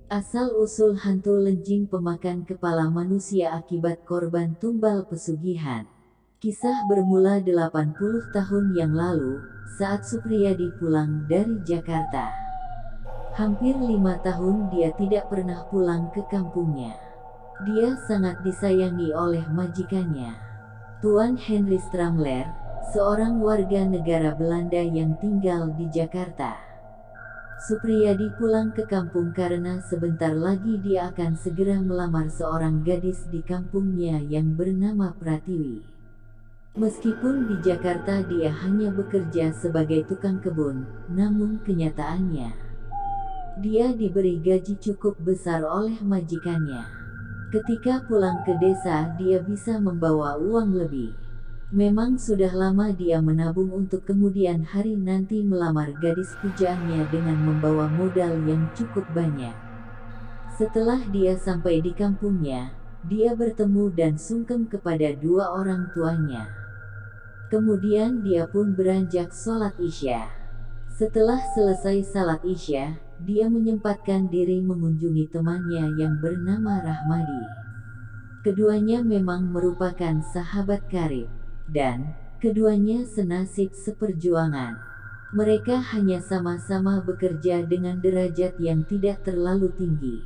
Asal-usul hantu lenjing pemakan kepala manusia akibat korban tumbal pesugihan. Kisah bermula 80 tahun yang lalu, saat Supriyadi pulang dari Jakarta. Hampir 5 tahun dia tidak pernah pulang ke kampungnya. Dia sangat disayangi oleh majikannya, Tuan Henry Stramler, seorang warga negara Belanda yang tinggal di Jakarta. Supriyadi pulang ke kampung karena sebentar lagi dia akan segera melamar seorang gadis di kampungnya yang bernama Pratiwi. Meskipun di Jakarta dia hanya bekerja sebagai tukang kebun, namun kenyataannya dia diberi gaji cukup besar oleh majikannya. Ketika pulang ke desa dia bisa membawa uang lebih. Memang sudah lama dia menabung untuk kemudian hari nanti melamar gadis pujaannya dengan membawa modal yang cukup banyak. Setelah dia sampai di kampungnya, dia bertemu dan sungkem kepada dua orang tuanya. Kemudian dia pun beranjak sholat Isya. Setelah selesai salat Isya, dia menyempatkan diri mengunjungi temannya yang bernama Rahmadi. Keduanya memang merupakan sahabat karib. Dan keduanya senasib seperjuangan. Mereka hanya sama-sama bekerja dengan derajat yang tidak terlalu tinggi.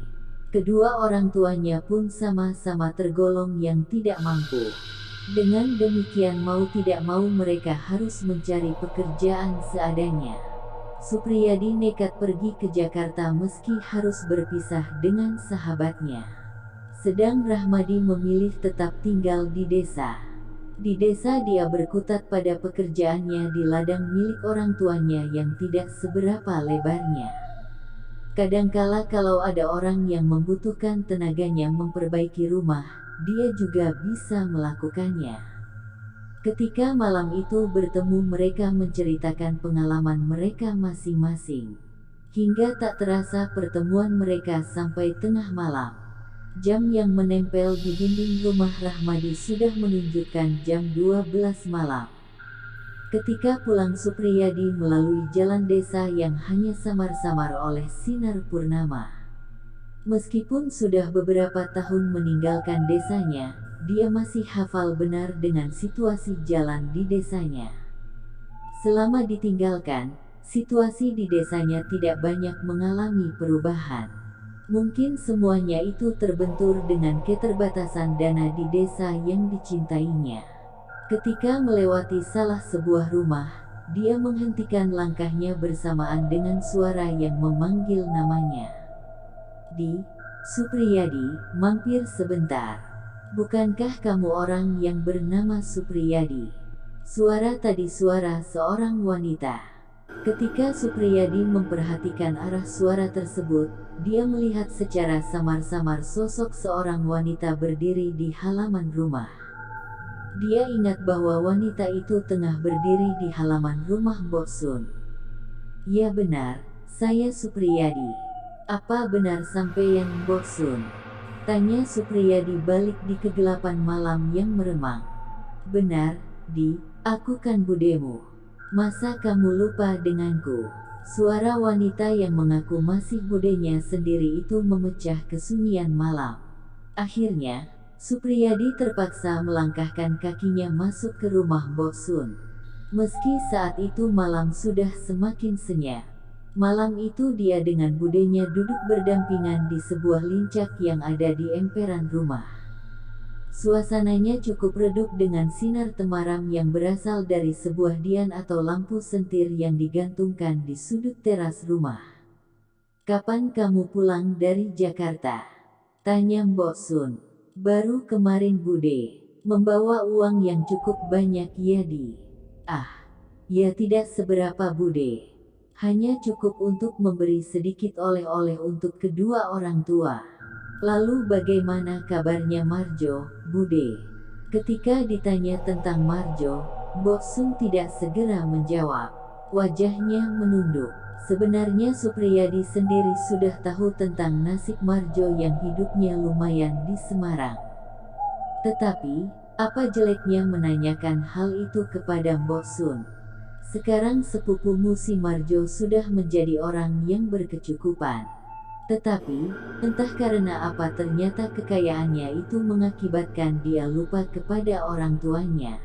Kedua orang tuanya pun sama-sama tergolong yang tidak mampu. Dengan demikian mau tidak mau mereka harus mencari pekerjaan seadanya. Supriyadi nekat pergi ke Jakarta meski harus berpisah dengan sahabatnya. Sedang Rahmadi memilih tetap tinggal di desa. Di desa dia berkutat pada pekerjaannya di ladang milik orang tuanya yang tidak seberapa lebarnya. Kadangkala kalau ada orang yang membutuhkan tenaganya memperbaiki rumah, dia juga bisa melakukannya. Ketika malam itu bertemu mereka menceritakan pengalaman mereka masing-masing. Hingga tak terasa pertemuan mereka sampai tengah malam. Jam yang menempel di dinding rumah Rahmadi sudah menunjukkan jam 12 malam. Ketika pulang Supriyadi melalui jalan desa yang hanya samar-samar oleh sinar purnama. Meskipun sudah beberapa tahun meninggalkan desanya, dia masih hafal benar dengan situasi jalan di desanya. Selama ditinggalkan, situasi di desanya tidak banyak mengalami perubahan. Mungkin semuanya itu terbentur dengan keterbatasan dana di desa yang dicintainya. Ketika melewati salah sebuah rumah, dia menghentikan langkahnya bersamaan dengan suara yang memanggil namanya. "Di, Supriyadi, mampir sebentar. Bukankah kamu orang yang bernama Supriyadi?" Suara tadi suara seorang wanita. Ketika Supriyadi memperhatikan arah suara tersebut, dia melihat secara samar-samar sosok seorang wanita berdiri di halaman rumah. Dia ingat bahwa wanita itu tengah berdiri di halaman rumah Mbok Sun. "Ya benar, saya Supriyadi. Apa benar sampeyan Mbok Sun?" tanya Supriyadi balik di kegelapan malam yang meremang. "Benar, Di, aku kan budemu. Masa kamu lupa denganku?" Suara wanita yang mengaku masih budenya sendiri itu memecah kesunyian malam. Akhirnya, Supriyadi terpaksa melangkahkan kakinya masuk ke rumah Mbok Sun. Meski saat itu malam sudah semakin senyap. Malam itu dia dengan budenya duduk berdampingan di sebuah lincak yang ada di emperan rumah. Suasananya cukup redup dengan sinar temaram yang berasal dari sebuah dian atau lampu sentir yang digantungkan di sudut teras rumah. "Kapan kamu pulang dari Jakarta?" tanya Mbok Sun. "Baru kemarin Bude. Membawa uang yang cukup banyak ya Di." "Ah, ya tidak seberapa Bude. Hanya cukup untuk memberi sedikit oleh-oleh untuk kedua orang tua." "Lalu bagaimana kabarnya Marjo, Bude?" Ketika ditanya tentang Marjo, Mbok Sun tidak segera menjawab. Wajahnya menunduk. Sebenarnya Supriyadi sendiri sudah tahu tentang nasib Marjo yang hidupnya lumayan di Semarang. Tetapi, apa jeleknya menanyakan hal itu kepada Mbok Sun? Sekarang sepupumu si Marjo sudah menjadi orang yang berkecukupan. Tetapi, entah karena apa ternyata kekayaannya itu mengakibatkan dia lupa kepada orang tuanya.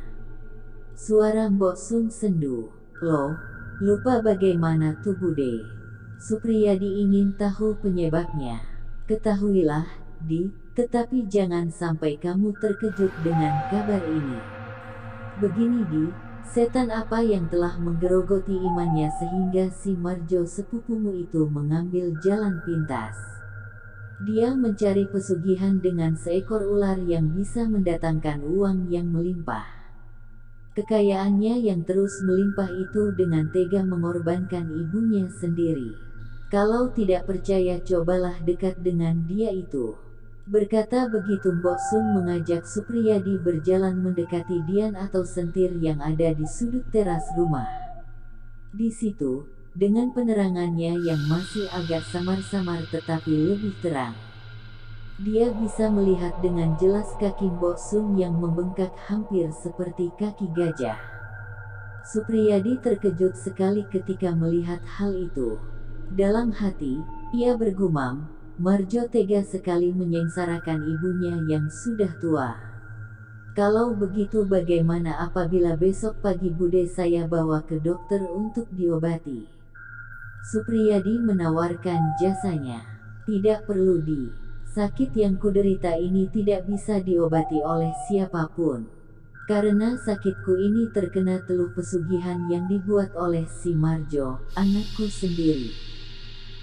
Suara Mbok Sun sendu. Loh, lupa bagaimana tuh Bude? Supriyadi ingin tahu penyebabnya. Ketahuilah, Di, tetapi jangan sampai kamu terkejut dengan kabar ini. Begini Di, setan apa yang telah menggerogoti imannya sehingga si Marjo sepupumu itu mengambil jalan pintas. Dia mencari pesugihan dengan seekor ular yang bisa mendatangkan uang yang melimpah. Kekayaannya yang terus melimpah itu dengan tega mengorbankan ibunya sendiri. Kalau tidak percaya cobalah dekat dengan dia itu. Berkata begitu Mbok Sun mengajak Supriyadi berjalan mendekati Dian atau sentir yang ada di sudut teras rumah. Di situ, dengan penerangannya yang masih agak samar-samar tetapi lebih terang, dia bisa melihat dengan jelas kaki Mbok Sun yang membengkak hampir seperti kaki gajah. Supriyadi terkejut sekali ketika melihat hal itu. Dalam hati, ia bergumam, Marjo tega sekali menyengsarakan ibunya yang sudah tua. Kalau begitu bagaimana apabila besok pagi Bude saya bawa ke dokter untuk diobati? Supriyadi menawarkan jasanya. Tidak perlu Di. Sakit yang kuderita ini tidak bisa diobati oleh siapapun. Karena sakitku ini terkena teluh pesugihan yang dibuat oleh si Marjo, anakku sendiri.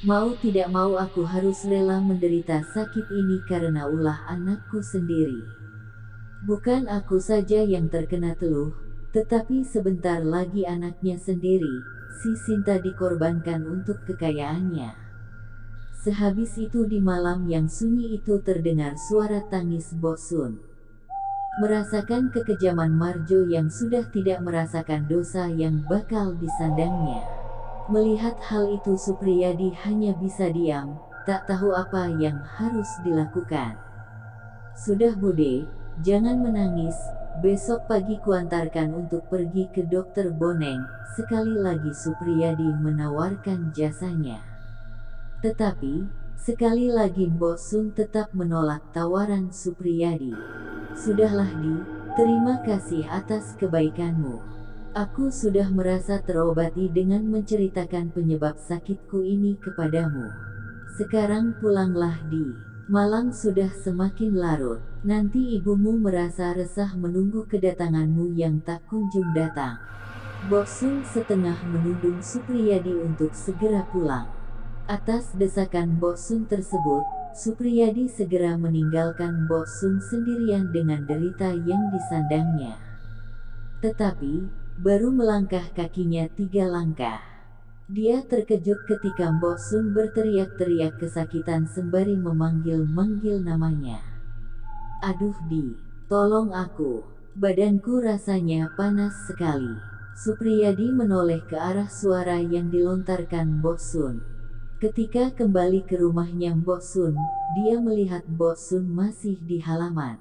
Mau tidak mau aku harus rela menderita sakit ini karena ulah anakku sendiri. Bukan aku saja yang terkena teluh, tetapi sebentar lagi anaknya sendiri, si Sinta dikorbankan untuk kekayaannya. Sehabis itu di malam yang sunyi itu terdengar suara tangis Mbok Sun. Merasakan kekejaman Marjo yang sudah tidak merasakan dosa yang bakal disandangnya. Melihat hal itu Supriyadi hanya bisa diam, tak tahu apa yang harus dilakukan. Sudah Bude, jangan menangis, besok pagi kuantarkan untuk pergi ke dokter Boneng, sekali lagi Supriyadi menawarkan jasanya. Tetapi, sekali lagi Mbok Sun tetap menolak tawaran Supriyadi. Sudahlah Di, terima kasih atas kebaikanmu. Aku sudah merasa terobati dengan menceritakan penyebab sakitku ini kepadamu. Sekarang pulanglah Di. Malam sudah semakin larut. Nanti ibumu merasa resah menunggu kedatanganmu yang tak kunjung datang. Mbok Sun setengah menundung Supriyadi untuk segera pulang. Atas desakan Mbok Sun tersebut, Supriyadi segera meninggalkan Mbok Sun sendirian dengan derita yang disandangnya. Tetapi, baru melangkah kakinya 3 langkah. Dia terkejut ketika Mbok Sun berteriak-teriak kesakitan sembari memanggil-manggil namanya. Aduh Di, tolong aku, badanku rasanya panas sekali. Supriyadi menoleh ke arah suara yang dilontarkan Mbok Sun. Ketika kembali ke rumahnya Mbok Sun, dia melihat Mbok Sun masih di halaman.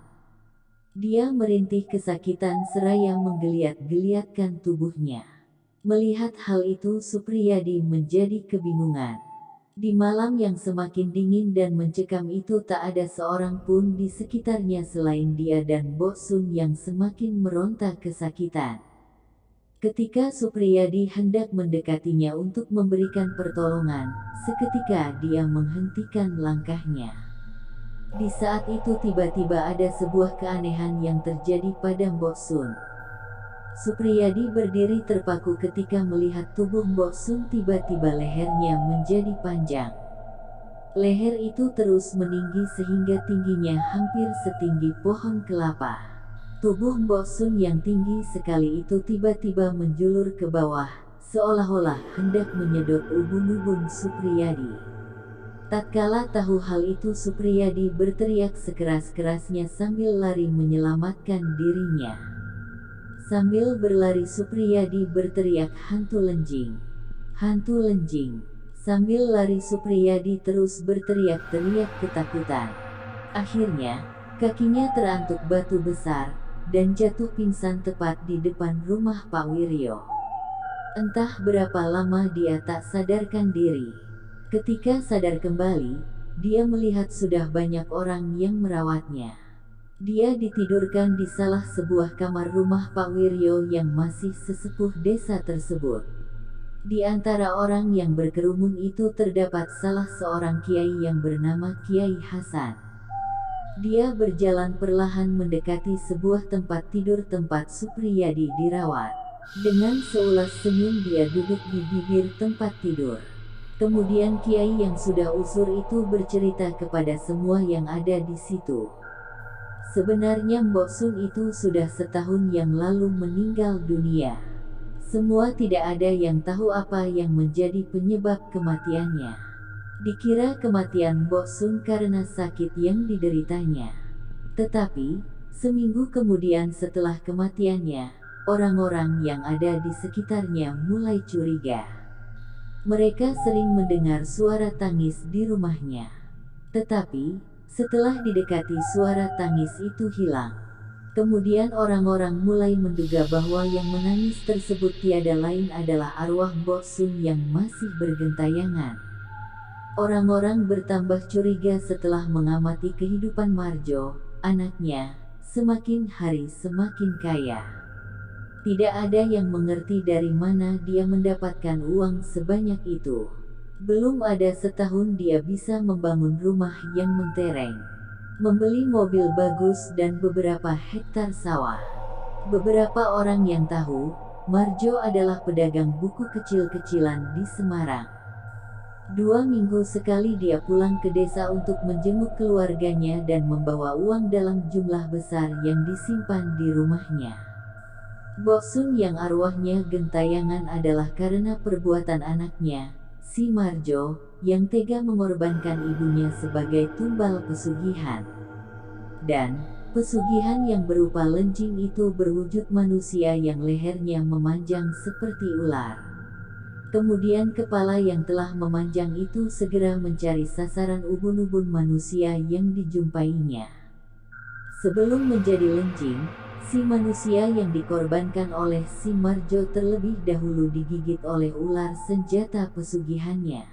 Dia merintih kesakitan seraya menggeliat-geliatkan tubuhnya. Melihat hal itu Supriyadi menjadi kebingungan. Di malam yang semakin dingin dan mencekam itu tak ada seorang pun di sekitarnya selain dia dan Mbok Sun yang semakin meronta kesakitan. Ketika Supriyadi hendak mendekatinya untuk memberikan pertolongan, seketika dia menghentikan langkahnya. Di saat itu tiba-tiba ada sebuah keanehan yang terjadi pada Mbok Sun. Supriyadi berdiri terpaku ketika melihat tubuh Mbok Sun tiba-tiba lehernya menjadi panjang. Leher itu terus meninggi sehingga tingginya hampir setinggi pohon kelapa. Tubuh Mbok Sun yang tinggi sekali itu tiba-tiba menjulur ke bawah, seolah-olah hendak menyedot ubun-ubun Supriyadi. Tatkala tahu hal itu Supriyadi berteriak sekeras-kerasnya sambil lari menyelamatkan dirinya. Sambil berlari Supriyadi berteriak hantu lenjing. Hantu lenjing. Sambil lari Supriyadi terus berteriak-teriak ketakutan. Akhirnya, kakinya terantuk batu besar, dan jatuh pingsan tepat di depan rumah Pak Wiryo. Entah berapa lama dia tak sadarkan diri. Ketika sadar kembali, dia melihat sudah banyak orang yang merawatnya. Dia ditidurkan di salah sebuah kamar rumah Pak Wiryo yang masih sesepuh desa tersebut. Di antara orang yang berkerumun itu terdapat salah seorang kiai yang bernama Kiai Hasan. Dia berjalan perlahan mendekati sebuah tempat tidur tempat Supriyadi dirawat. Dengan seulas senyum dia duduk di bibir tempat tidur. Kemudian kiai yang sudah usur itu bercerita kepada semua yang ada di situ. Sebenarnya Mbok Sun itu sudah setahun yang lalu meninggal dunia. Semua tidak ada yang tahu apa yang menjadi penyebab kematiannya. Dikira kematian Mbok Sun karena sakit yang dideritanya. Tetapi, seminggu kemudian setelah kematiannya, orang-orang yang ada di sekitarnya mulai curiga. Mereka sering mendengar suara tangis di rumahnya. Tetapi, setelah didekati suara tangis itu hilang. Kemudian orang-orang mulai menduga bahwa yang menangis tersebut tiada lain adalah arwah Mbok Sun yang masih bergentayangan. Orang-orang bertambah curiga setelah mengamati kehidupan Marjo, anaknya, semakin hari semakin kaya. Tidak ada yang mengerti dari mana dia mendapatkan uang sebanyak itu. Belum ada setahun dia bisa membangun rumah yang mentereng, membeli mobil bagus dan beberapa hektar sawah. Beberapa orang yang tahu, Marjo adalah pedagang buku kecil-kecilan di Semarang. 2 minggu sekali dia pulang ke desa untuk menjenguk keluarganya dan membawa uang dalam jumlah besar yang disimpan di rumahnya. Mbok Sun yang arwahnya gentayangan adalah karena perbuatan anaknya, si Marjo, yang tega mengorbankan ibunya sebagai tumbal pesugihan. Dan, pesugihan yang berupa lenjing itu berwujud manusia yang lehernya memanjang seperti ular. Kemudian kepala yang telah memanjang itu segera mencari sasaran ubun-ubun manusia yang dijumpainya. Sebelum menjadi lenjing, si manusia yang dikorbankan oleh si Marjo terlebih dahulu digigit oleh ular senjata pesugihannya.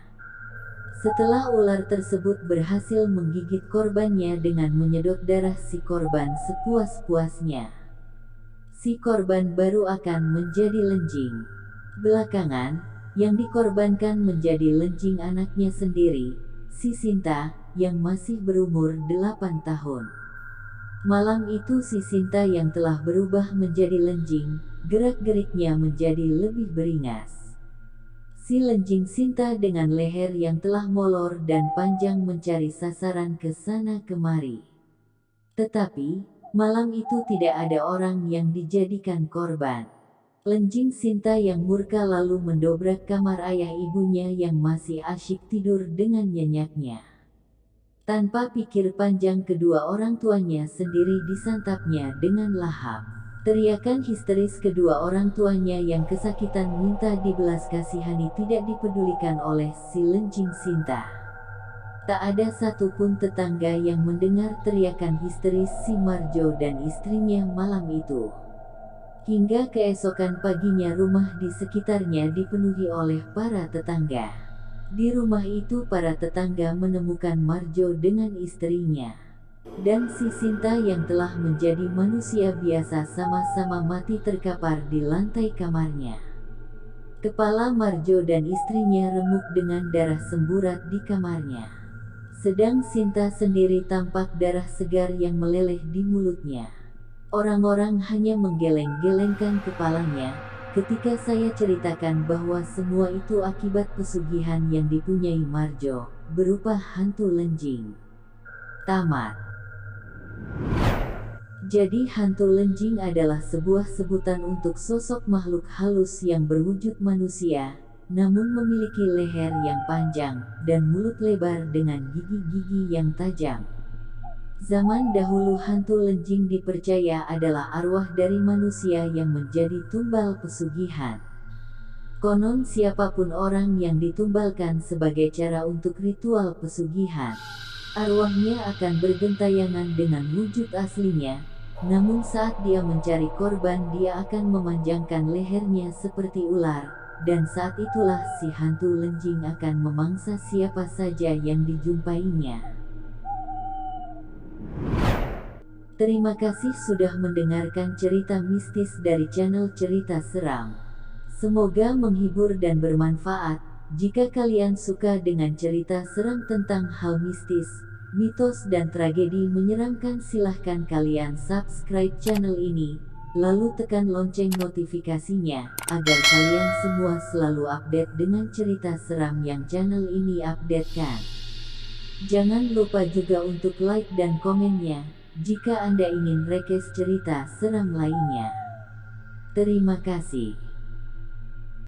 Setelah ular tersebut berhasil menggigit korbannya dengan menyedot darah si korban sepuas-puasnya, si korban baru akan menjadi lenjing. Belakangan, yang dikorbankan menjadi lenjing anaknya sendiri, si Sinta, yang masih berumur 8 tahun. Malam itu si Sinta yang telah berubah menjadi lenjing, gerak-geriknya menjadi lebih beringas. Si lenjing Sinta dengan leher yang telah molor dan panjang mencari sasaran ke sana kemari. Tetapi, malam itu tidak ada orang yang dijadikan korban. Lenjing Sinta yang murka lalu mendobrak kamar ayah ibunya yang masih asyik tidur dengan nyenyaknya. Tanpa pikir panjang kedua orang tuanya sendiri disantapnya dengan lahap. Teriakan histeris kedua orang tuanya yang kesakitan minta dibelas kasihani tidak dipedulikan oleh si lenjing Sinta. Tak ada satupun tetangga yang mendengar teriakan histeris si Marjo dan istrinya malam itu. Hingga keesokan paginya rumah di sekitarnya dipenuhi oleh para tetangga. Di rumah itu para tetangga menemukan Marjo dengan istrinya. Dan si Sinta yang telah menjadi manusia biasa sama-sama mati terkapar di lantai kamarnya. Kepala Marjo dan istrinya remuk dengan darah semburat di kamarnya. Sedang Sinta sendiri tampak darah segar yang meleleh di mulutnya. Orang-orang hanya menggeleng-gelengkan kepalanya ketika saya ceritakan bahwa semua itu akibat pesugihan yang dipunyai Marjo, berupa hantu lenjing. Tamat. Jadi hantu lenjing adalah sebuah sebutan untuk sosok makhluk halus yang berwujud manusia, namun memiliki leher yang panjang dan mulut lebar dengan gigi-gigi yang tajam. Zaman dahulu hantu lenjing dipercaya adalah arwah dari manusia yang menjadi tumbal pesugihan. Konon siapapun orang yang ditumbalkan sebagai cara untuk ritual pesugihan, arwahnya akan bergentayangan dengan wujud aslinya, namun saat dia mencari korban dia akan memanjangkan lehernya seperti ular, dan saat itulah si hantu lenjing akan memangsa siapa saja yang dijumpainya. Terima kasih sudah mendengarkan cerita mistis dari channel Cerita Seram. Semoga menghibur dan bermanfaat. Jika kalian suka dengan cerita seram tentang hal mistis, mitos dan tragedi menyeramkan, silahkan kalian subscribe channel ini, lalu tekan lonceng notifikasinya, agar kalian semua selalu update dengan cerita seram yang channel ini updatekan. Jangan lupa juga untuk like dan komennya, jika Anda ingin request cerita seram lainnya. Terima kasih.